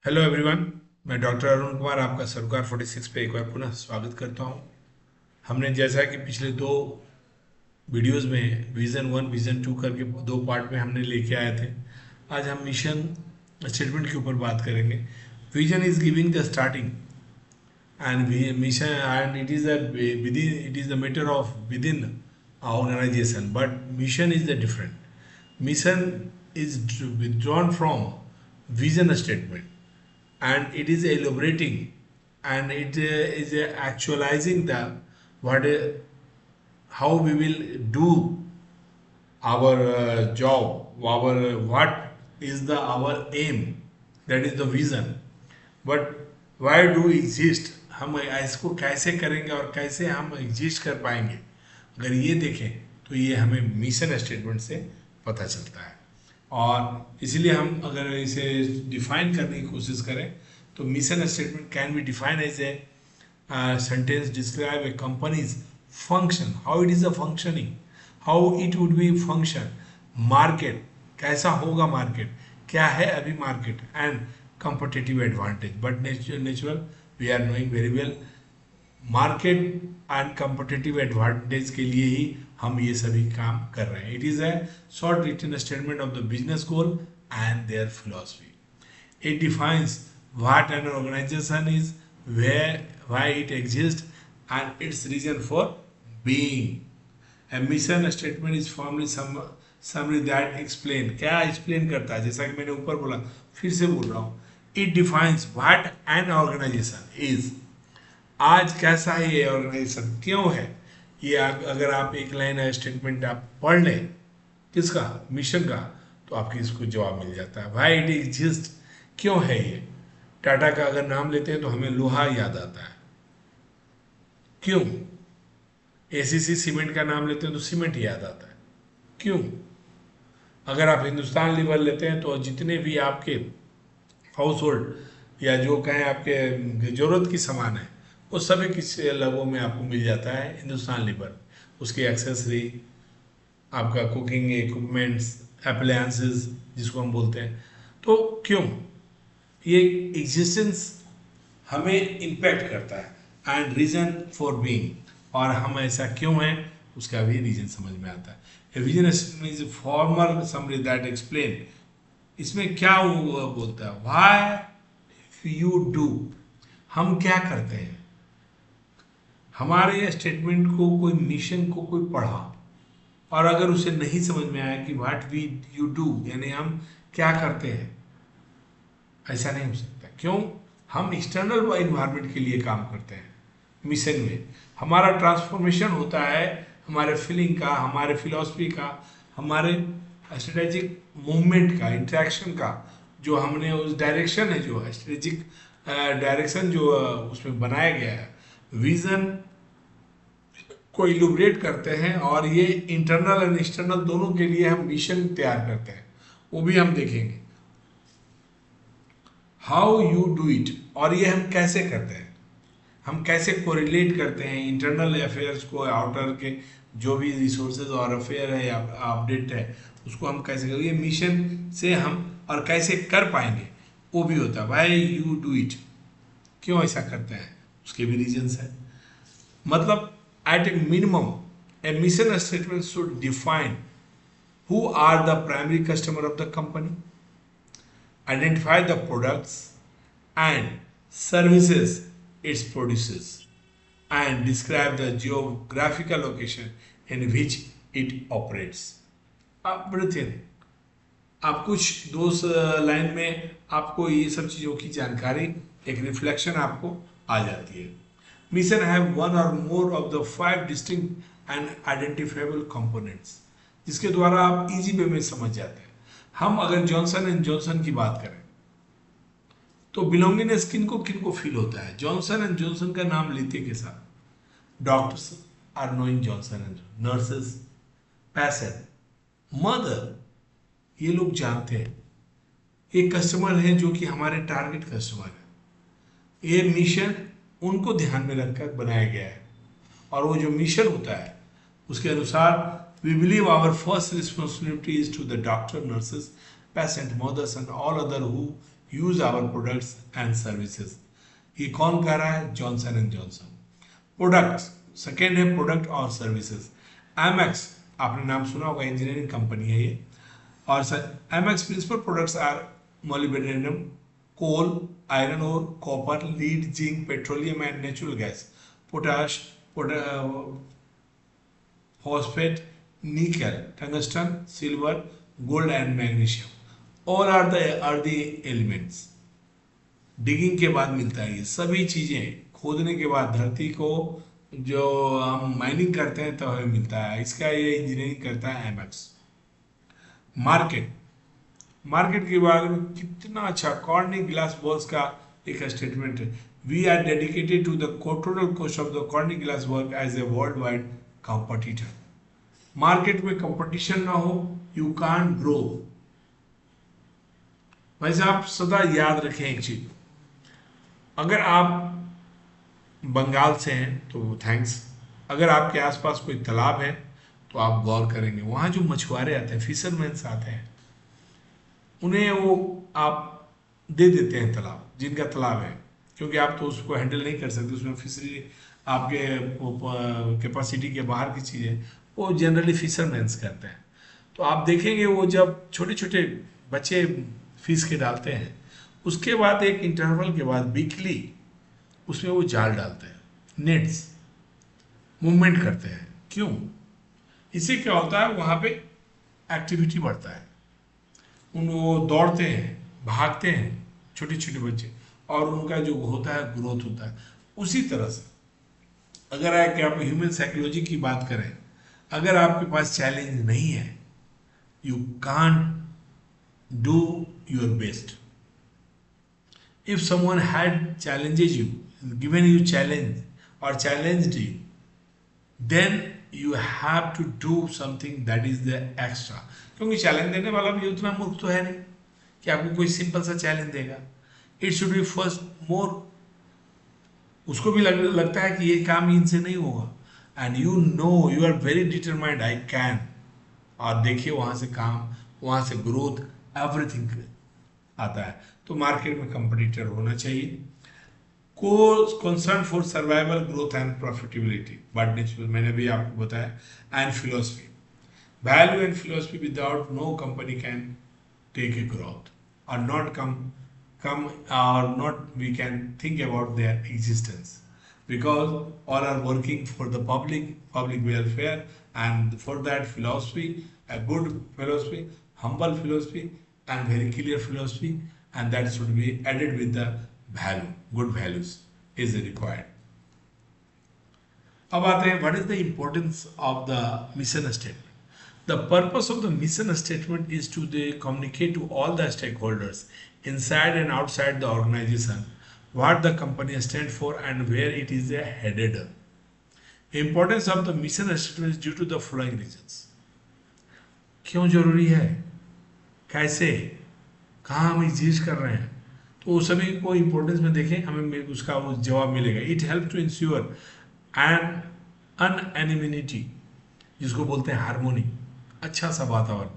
Hello everyone. मैं doctor Arun Kumar आपका सरकार 46 पे एक बार पुनः स्वागत करता हूं। हमने जैसा कि पिछले दो वीडियोस में विज़न वन विज़न टू करके दो पार्ट में हमने लेके आए थे। आज हम मिशन स्टेटमेंट के ऊपर बात करेंगे। Vision is giving the starting and we mission, and it is a within, it is a matter of within our organization, but mission is the different. Mission is withdrawn from vision statement, and it is elaborating, and it is actualizing the what how we will do our job, our what is the our aim, that is the vision. But why do exist, हम इसको कैसे करेंगे और कैसे हम exist कर पाएंगे, अगर ये देखें तो ये हमें मिशन स्टेटमेंट से पता चलता है। और इसलिए हम अगर इसे डिफाइन करने की कोशिश करें तो mission statement can be define as a sentence describe a company's function, how it is a functioning, how it would be function, market कैसा होगा, मार्केट क्या है अभी market, and competitive advantage. But natural, we are knowing very well market and competitive advantage के लिए ही हम ये सभी काम कर रहे हैं। It is a short written statement of the business goal and their philosophy. It defines what an organization is, where why it exist and its reason for being. A mission statement is formally summary that explain, क्या explain करता है, जैसा कि मैंने ऊपर बोला, फिर से बोल रहा हूँ। It defines what an organization is, आज कैसा है ये ऑर्गेनाइजेशन, क्यों है ये। अगर आप एक लाइन स्टेटमेंट आप पढ़ लें किसका, मिशन का, तो आपकी इसको जवाब मिल जाता है। व्हाई इट एग्जिस्ट, क्यों है ये। टाटा का अगर नाम लेते हैं तो हमें लोहा याद आता है, क्यों। एसीसी सीमेंट का नाम लेते हैं तो सीमेंट याद आता है, क्यों। अगर आप हिंदुस्तान लीवर लेते हैं तो जितने भी आपके हाउस होल्ड या जो कहें आपके ज़रूरत की सामान है वो सभी किस लगों में आपको मिल जाता है हिंदुस्तान लीवर। उसकी एक्सेसरी, आपका कुकिंग इक्विपमेंट्स, अप्लायंसेस जिसको हम बोलते हैं। तो क्यों ये एग्जिस्टेंस हमें इम्पैक्ट करता है, एंड रीज़न फॉर बीइंग, और हम ऐसा क्यों हैं उसका भी रीज़न समझ में आता है। A vision is formal summary that explain, इसमें क्या वो बोलता है, व्हाई यू डू, हम क्या करते हैं। हमारे स्टेटमेंट को कोई मिशन को कोई पढ़ा और अगर उसे नहीं समझ में आया कि व्हाट वी यू डू यानी हम क्या करते हैं, ऐसा नहीं हो सकता। क्यों, हम एक्सटर्नल इन्वायरमेंट के लिए काम करते हैं। मिशन में हमारा ट्रांसफॉर्मेशन होता है हमारे फीलिंग का, हमारे फिलॉसफी का, हमारे स्ट्रेटेजिक मूवमेंट का, इंटरेक्शन का, जो हमने उस डायरेक्शन है, जो स्ट्रेटेजिक डायरेक्शन जो उसमें बनाया गया है, विजन को इलुब्रेट करते हैं। और ये इंटरनल एंड एक्सटर्नल दोनों के लिए हम मिशन तैयार करते हैं, वो भी हम देखेंगे। हाउ यू डू इट, और ये हम कैसे करते हैं, हम कैसे कोरिलेट करते हैं इंटरनल अफेयर्स को आउटर के जो भी रिसोर्सेज और अफेयर है या अपडेट है उसको हम कैसे करेंगे, मिशन से हम और कैसे कर पाएंगे वो भी होता है। व्हाई यू डू इट, क्यों ऐसा करते हैं, उसके भी रीजंस हैं। मतलब at a minimum a mission statement should define who are the primary customer of the company, identify the products and services it produces, and describe the geographical location in which it operates. आप बड़े थे, आप कुछ दो line में आपको ये सब चीज़ों की जानकारी, एक रिफ्लेक्शन आपको आ जाती है। मिशन हैव वन और more of the 5 distinct and identifiable components, जिसके द्वारा आप इजी वे में समझ जाते हैं। हम अगर जॉनसन एंड जॉनसन की बात करें तो बिलोंगिंगनेस किन को फील होता है। जॉनसन एंड जॉनसन का नाम लेते के साथ doctors are knowing Johnson and, nurses, patient, mother, ये लोग जानते हैं ये कस्टमर हैं जो कि हमारे टारगेट कस्टमर है। ये मिशन उनको ध्यान में रखकर बनाया गया है, और वो जो मिशन होता है उसके अनुसार we believe our first responsibility is to the doctor, nurses, patient, mothers and all other who use our products and services. ये कौन कह रहा है? Johnson and Johnson. Products, second है प्रोडक्ट और सर्विसेज। एमएक्स, आपने नाम सुना होगा, इंजीनियरिंग कंपनी है ये। और MX principal products are molybdenum, coal, iron ore, copper, lead, zinc, petroleum and natural gas, potash, phosphate, nickel, tungsten, silver, gold and magnesium. All are the elements. Digging के बाद मिलता है ये सभी चीजें, खोदने के बाद धरती को जो हम माइनिंग करते हैं तो हमें मिलता है। इसका ये इंजीनियरिंग करता है एमएक्स। मार्केट, मार्केट के बारे में कितना अच्छा कॉर्निंग ग्लास वर्क्स का एक स्टेटमेंट है। We are dedicated to the total cost of the Corning glass work as a world wide competitor. Market में कंपटीशन ना हो, यू कांट ग्रो। वैसे आप सदा याद रखें एक चीज, अगर आप बंगाल से हैं तो थैंक्स, अगर आपके आसपास कोई तालाब है तो आप गौर करेंगे, वहाँ जो मछुआरे आते हैं, फिशरमैन्स आते हैं, उन्हें वो आप दे देते हैं तालाब, जिनका तालाब है, क्योंकि आप तो उसको हैंडल नहीं कर सकते, उसमें फिशरी आपके कैपेसिटी के बाहर की चीज़ है, वो जनरली फिशरमैन्स करते हैं। तो आप देखेंगे वो जब छोटे छोटे बच्चे फिश के डालते हैं, उसके बाद एक इंटरवल के बाद वीकली उसमें वो जाल डालते हैं, नेट्स मूवमेंट करते हैं। क्यों? इससे क्या होता है, वहाँ पे एक्टिविटी बढ़ता है, वो दौड़ते हैं, भागते हैं छोटे छोटे बच्चे, और उनका जो होता है ग्रोथ होता है। उसी तरह से अगर है कि आप ह्यूमन साइकोलॉजी की बात करें, अगर आपके पास चैलेंज नहीं है, you can't do your best. If someone had challenges you, given you challenge और challenged you, then you have to do something that is the extra. क्योंकि चैलेंज देने वाला भी उतना मूर्ख तो है नहीं कि आपको कोई सिंपल सा चैलेंज देगा। इट शुड बी फर्स्ट मोर, उसको भी लगता है कि ये काम इनसे नहीं होगा, and you know you are very determined, I can. और देखिए वहाँ से काम, वहाँ से ग्रोथ, एवरीथिंग आता है। तो मार्केट में कंपटीटर होना चाहिए। को concern for survival, growth and profitability, but natural, मैंने भी आपको बताया। And philosophy, value and philosophy, without no company can take a growth or not come or not we can think about their existence, because all are working for the public welfare, and for that philosophy, a good philosophy, humble philosophy and very clear philosophy, and that should be added with the value, good values is required. अब आते हैं, what is the importance of the mission statement? The purpose of the mission statement is to communicate to all the stakeholders inside and outside the organization what the company stands for and where it is headed. The importance of the mission statement is due to the following reasons. क्यों जरूरी है, कैसे, कहाँ हम exist कर रहे हैं, तो वो सभी को इम्पोर्टेंस में देखें, हमें उसका वो जवाब मिलेगा। It help to ensure and unanimity, जिसको बोलते हैं हार्मोनी, अच्छा सा वातावरण,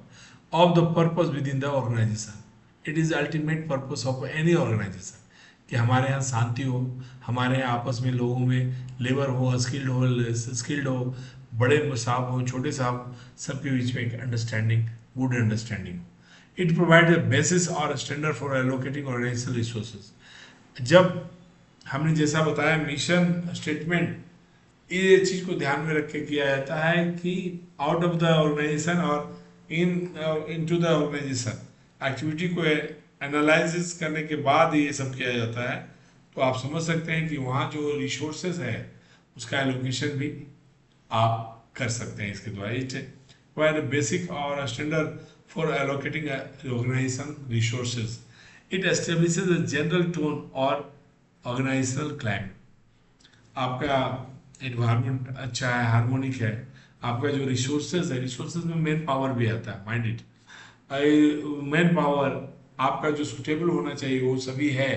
of the purpose with in the organisation. It is ultimate purpose of any organisation कि हमारे यहाँ शांति हो, हमारे यहाँ आपस में लोगों में लेबर हो, स्किल्ड हो, बड़े साहब हो, छोटे साहब, सबके बीच में एक understanding, good understanding. It provide a basis और standard for allocating organisational resources. जब हमने जैसा बताया मिशन स्टेटमेंट, ये चीज को ध्यान में रख के किया जाता है कि आउट ऑफ द ऑर्गेनाइजेशन और इनटू द ऑर्गेनाइजेशन एक्टिविटी को एनालिसिस करने के बाद ये सब किया जाता है। तो आप समझ सकते हैं कि वहाँ जो रिसोर्सेज है उसका एलोकेशन भी आप कर सकते हैं इसके द्वारा। इट प्रोवाइड बेसिक और standard for allocating organisation resources. It establishes a general tone और ऑर्गेनाइजेशनल क्लाइमेट। आपका एनवायरनमेंट अच्छा है, हार्मोनिक है, आपका जो रिसोर्सेज है, रिसोर्सेज में मैन पावर भी आता है, माइंड इट। मैन पावर आपका जो सुटेबल होना चाहिए वो सभी है,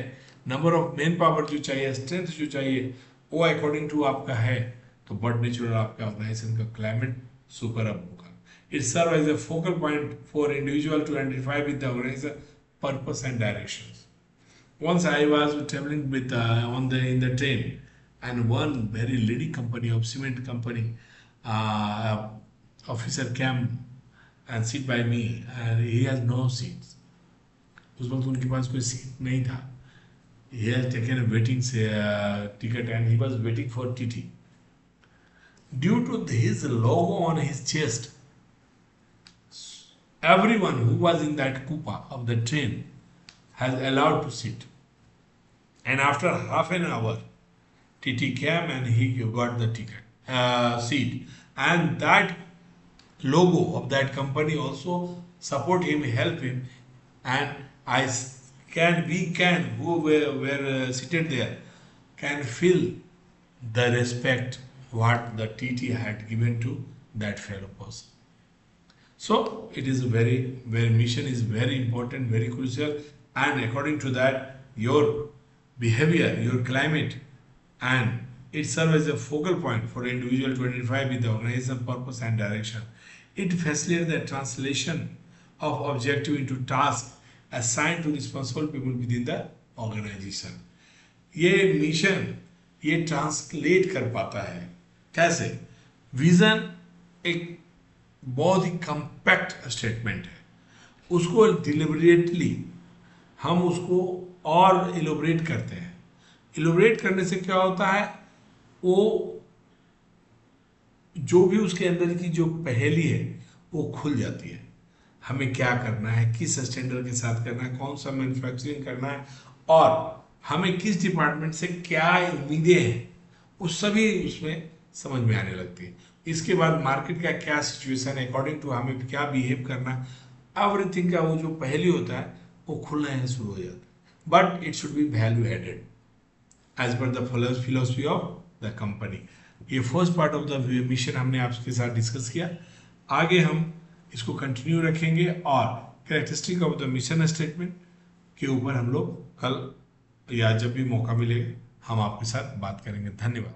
नंबर ऑफ मैन पावर जो चाहिए, स्ट्रेंथ जो चाहिए वो अकॉर्डिंग टू आपका है, तो बट नेचुरल आपका ऑर्गेनाइजेशन का क्लाइमेट सुपर अप होगा। It serve as a focal point for individual to identify with the organization purpose and directions. Once I was traveling with on the in the train, and one very leading company of cement company uh, officer came and sit by me, and he has no seats. उस वक्त उनके पास कोई seat नहीं था. He has taken a waiting ticket, and he was waiting for TT. Due to his logo on his chest, everyone who was in that coupe of the train has allowed to sit. And after half an hour, TT came and he got the ticket seat. And that logo of that company also support him, help him, and we can, who were seated there, can feel the respect what the TT had given to that fellow person. So it is very mission is very important, very crucial, and according to that, your behavior, your climate, and it serves as a focal point for an individual to identify with the organization purpose and direction. It facilitates the translation of objective into task assigned to responsible people within the organization. ये mission ये translate कर पाता है कैसे? Vision एक बहुत ही compact statement है, उसको डिलिबरेटली हम उसको और इलोबरेट करते हैं. इलोबरेट करने से क्या होता है, वो जो भी उसके अंदर की जो पहेली है वो खुल जाती है. हमें क्या करना है, किस स्टैंडर्ड के साथ करना है, कौन सा मैन्युफैक्चरिंग करना है, और हमें किस डिपार्टमेंट से क्या उम्मीदें हैं, वो सभी उसमें समझ में आने लगती है. इसके बाद मार्केट का क्या सिचुएशन है, अकॉर्डिंग टू हमें क्या बिहेव करना, एवरीथिंग का वो जो पहली होता है वो खुलना है शुरू हो जाता है. But it should be value added as per the philosophy of the company. ये first part of the mission हमने आपके साथ डिस्कस किया. आगे हम इसको कंटिन्यू रखेंगे और characteristic of the mission statement के ऊपर हम लोग कल या जब भी मौका मिलेगा हम आपके साथ बात करेंगे. धन्यवाद.